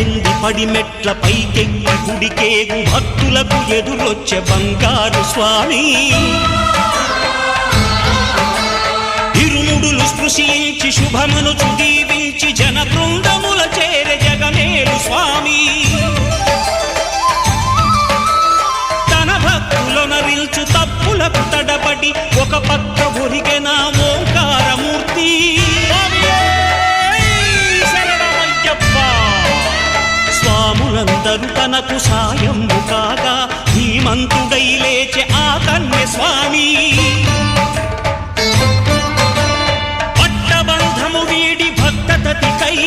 పల్లెంది పడిమెట్ల పైకెక్కి గుడికేగు భక్తులకు ఎదురొచ్చే బంగారు స్వామి ఇరుముడులు స్పృశించి శుభమనుచు దీవించి జన బృందముల చేరే జగమేలు స్వామి తన భక్తులొనరిల్చు తప్పులకు తడబడి ఒక పక్క ఒరిగెన ఓంకారమూర్తి స్వాములందరూ తనకు సాయము కాగా ధీమంతుడై లేచే ఆ కన్య స్వామి పట్టబంధము వీడి భక్తతతికై